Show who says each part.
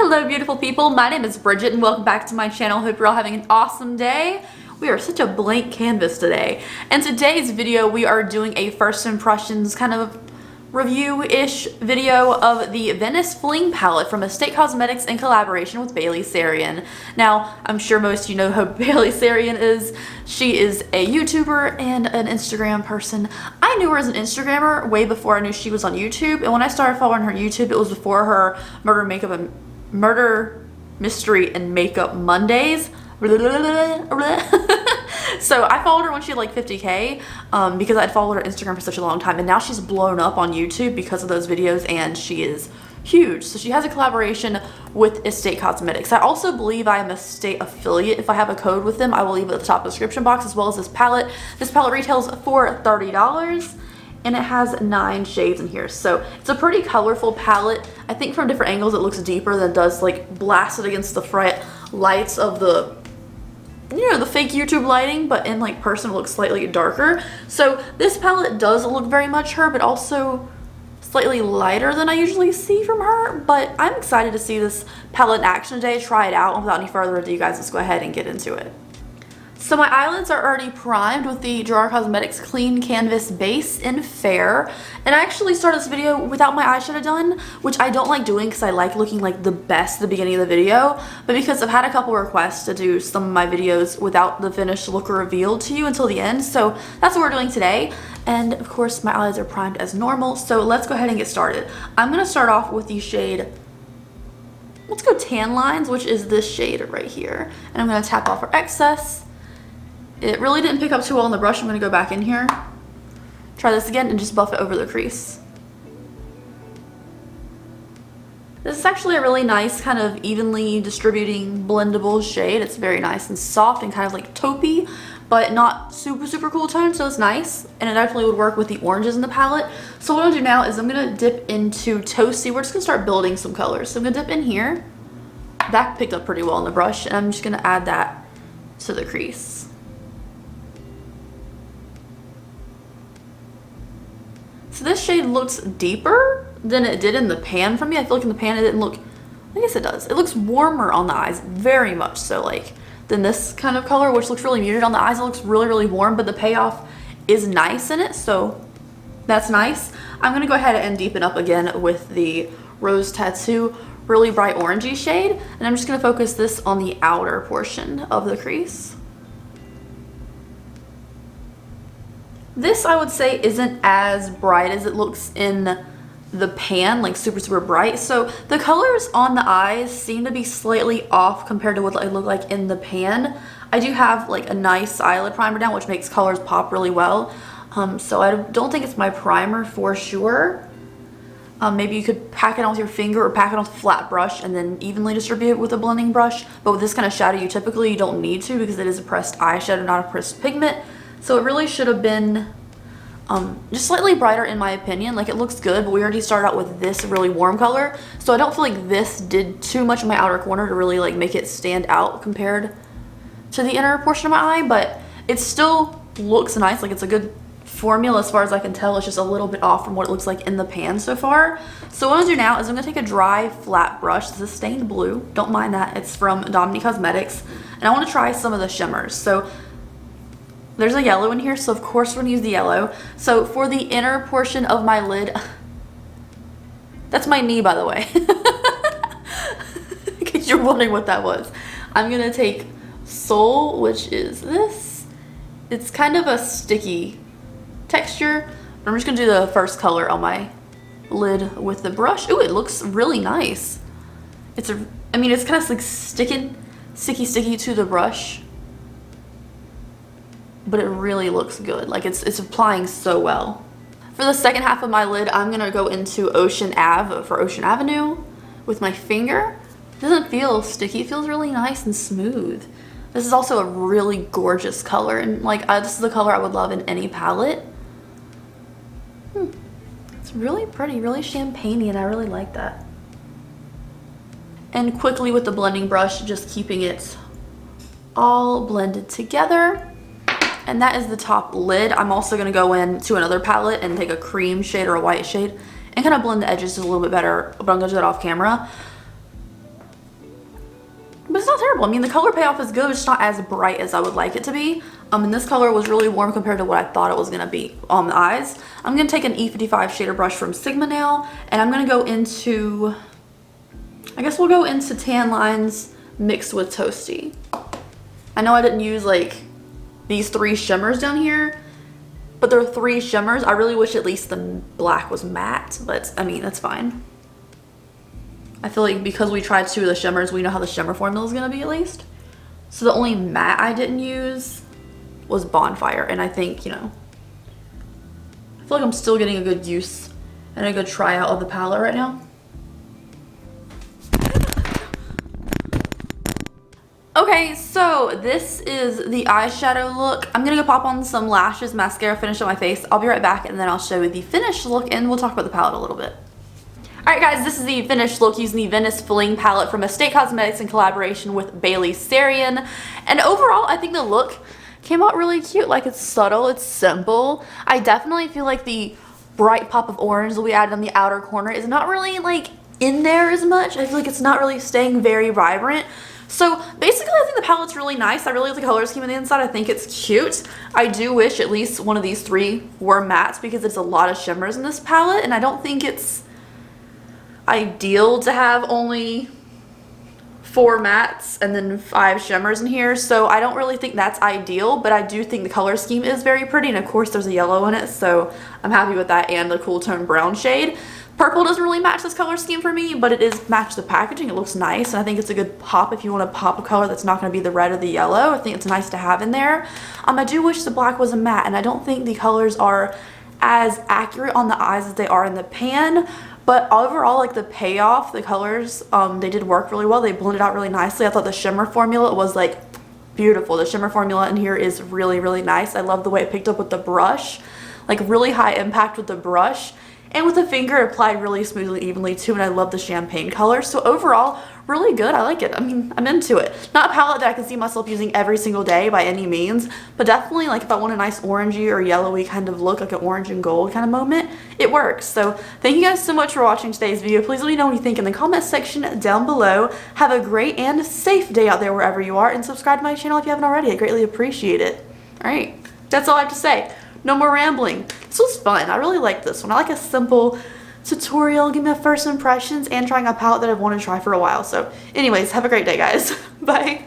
Speaker 1: Hello beautiful people, my name is Bridget and welcome back to my channel. Hope you're all having an awesome day. We are such a blank canvas today. In today's video we are doing a first impressions kind of review-ish video of the Venice Fling palette from Estate Cosmetics in collaboration with Bailey Sarian. Now, I'm sure most of you know who Bailey Sarian is. She is a YouTuber and an Instagram person. I knew her as an Instagrammer way before I knew she was on YouTube, and when I started following her YouTube, it was before her Murder, Mystery, and Makeup Mondays. So I followed her when she had like 50k because I'd followed her Instagram for such a long time, and now she's blown up on YouTube because of those videos and she is huge. So she has a collaboration with Estate Cosmetics. I also believe I am a Estate affiliate. If I have a code with them, I will leave it at the top of the description box, as well as this palette. This palette retails for $30 and it has 9 shades in here. So it's a pretty colorful palette. I think from different angles it looks deeper than it does like blasted against the bright lights of the the fake YouTube lighting, but in like person it looks slightly darker. So this palette does look very much her, but also slightly lighter than I usually see from her. But I'm excited to see this palette in action today, try it out, and without any further ado, guys, let's go ahead and get into it. So my eyelids are already primed with the Gerard Cosmetics Clean Canvas Base in Fair. And I actually started this video without my eyeshadow done, which I don't like doing because I like looking like the best at the beginning of the video. But because I've had a couple requests to do some of my videos without the finished look revealed to you until the end, so that's what we're doing today. And of course my eyelids are primed as normal, so let's go ahead and get started. I'm going to start off with the shade, let's go Tan Lines, which is this shade right here. And I'm going to tap off our excess. It really didn't pick up too well on the brush. I'm going to go back in here, try this again, and just buff it over the crease. This is actually a really nice kind of evenly distributing blendable shade. It's very nice and soft and kind of like taupey, but not super cool tone, so it's nice. And it definitely would work with the oranges in the palette. So what I'm going to do now is I'm going to dip into Toasty. We're just going to start building some colors. So I'm going to dip in here. That picked up pretty well on the brush, and I'm just going to add that to the crease. So this shade looks deeper than it did in the pan for me. I feel like in the pan it didn't look, I guess it does. It looks warmer on the eyes, very much so, like than this kind of color, which looks really muted on the eyes. It looks really warm, but the payoff is nice in it, so that's nice. I'm gonna go ahead and deepen up again with the Rose Tattoo really bright orangey shade, and I'm just gonna focus this on the outer portion of the crease. This, I would say, isn't as bright as it looks in the pan, like super bright. So the colors on the eyes seem to be slightly off compared to what they look like in the pan. I do have like a nice eyelid primer down, which makes colors pop really well. So I don't think it's my primer for sure. Maybe you could pack it on with your finger or pack it on with a flat brush and then evenly distribute it with a blending brush. But with this kind of shadow, you typically don't need to because it is a pressed eyeshadow, not a pressed pigment. So it really should have been just slightly brighter in my opinion. Like, it looks good, but we already started out with this really warm color. So I don't feel like this did too much in my outer corner to really like make it stand out compared to the inner portion of my eye. But it still looks nice. Like, it's a good formula as far as I can tell. It's just a little bit off from what it looks like in the pan so far. So what I'm gonna do now is I'm gonna take a dry flat brush. This is stained blue. Don't mind that. It's from Dominique Cosmetics. And I want to try some of the shimmers. So there's a yellow in here, so of course we're gonna use the yellow. So for the inner portion of my lid, that's my knee, by the way, in case you're wondering what that was. I'm gonna take Soul, which is this. It's kind of a sticky texture. I'm just gonna do the first color on my lid with the brush. Ooh, it looks really nice. It's kind of like sticky to the brush, but it really looks good. Like, it's applying so well. For the second half of my lid, I'm gonna go into Ocean Ave for Ocean Avenue with my finger. It doesn't feel sticky, it feels really nice and smooth. This is also a really gorgeous color, and like this is the color I would love in any palette. It's really pretty, really champagne-y, and I really like that. And quickly with the blending brush, just keeping it all blended together. And that is the top lid. I'm also going to go into another palette and take a cream shade or a white shade and kind of blend the edges a little bit better, but I'm going to do that off camera. not terrible. I mean, the color payoff is good, it's not as bright as I would like it to be. And this color was really warm compared to what I thought it was gonna be on the eyes. I'm gonna take an E55 shader brush from Sigma now, and I'm gonna go into, I guess we'll go into Tan Lines mixed with Toasty. I know I didn't use like these 3 shimmers down here, but there are 3 shimmers. I really wish at least the black was matte, but I mean, that's fine. I feel like because we tried 2 of the shimmers, we know how the shimmer formula is gonna be at least. So the only matte I didn't use was Bonfire, and I think, you know, I feel like I'm still getting a good use and a good try out of the palette right now. Okay, so this is the eyeshadow look. I'm gonna go pop on some lashes, mascara, finish up my face. I'll be right back, and then I'll show you the finished look, and we'll talk about the palette a little bit. Alright guys, this is the finished look using the Venice Filling palette from Estate Cosmetics in collaboration with Bailey Sarian. And overall, I think the look came out really cute. Like, it's subtle, it's simple. I definitely feel like the bright pop of orange that we added on the outer corner is not really like in there as much. I feel like it's not really staying very vibrant. So basically, I think the palette's really nice. I really like the color scheme on the inside. I think it's cute. I do wish at least one of these 3 were mattes because there's a lot of shimmers in this palette, and I don't think it's ideal to have only 4 mattes and then 5 shimmers in here, so I don't really think that's ideal, but I do think the color scheme is very pretty, and of course there's a yellow in it, so I'm happy with that, and the cool tone brown shade. Purple doesn't really match this color scheme for me, but it is matched the packaging. It looks nice, and I think it's a good pop if you want to pop a color that's not going to be the red or the yellow. I think it's nice to have in there. I do wish the black was a matte, and I don't think the colors are as accurate on the eyes as they are in the pan. But overall, like the payoff, the colors, they did work really well. They blended out really nicely. I thought the shimmer formula was like beautiful. The shimmer formula in here is really, really nice. I love the way it picked up with the brush, like really high impact with the brush. And with the finger, it applied really smoothly, evenly too, and I love the champagne color. So overall, really good. I like it. I mean, I'm into it. Not a palette that I can see myself using every single day by any means, but definitely like if I want a nice orangey or yellowy kind of look, like an orange and gold kind of moment, it works. So thank you guys so much for watching today's video. Please let me know what you think in the comment section down below. Have a great and safe day out there wherever you are, and subscribe to my channel if you haven't already. I greatly appreciate it. All right, that's all I have to say. No more rambling. This was fun. I really like this one. I like a simple tutorial, give me my first impressions, and trying a palette that I've wanted to try for a while. So anyways, have a great day, guys. Bye.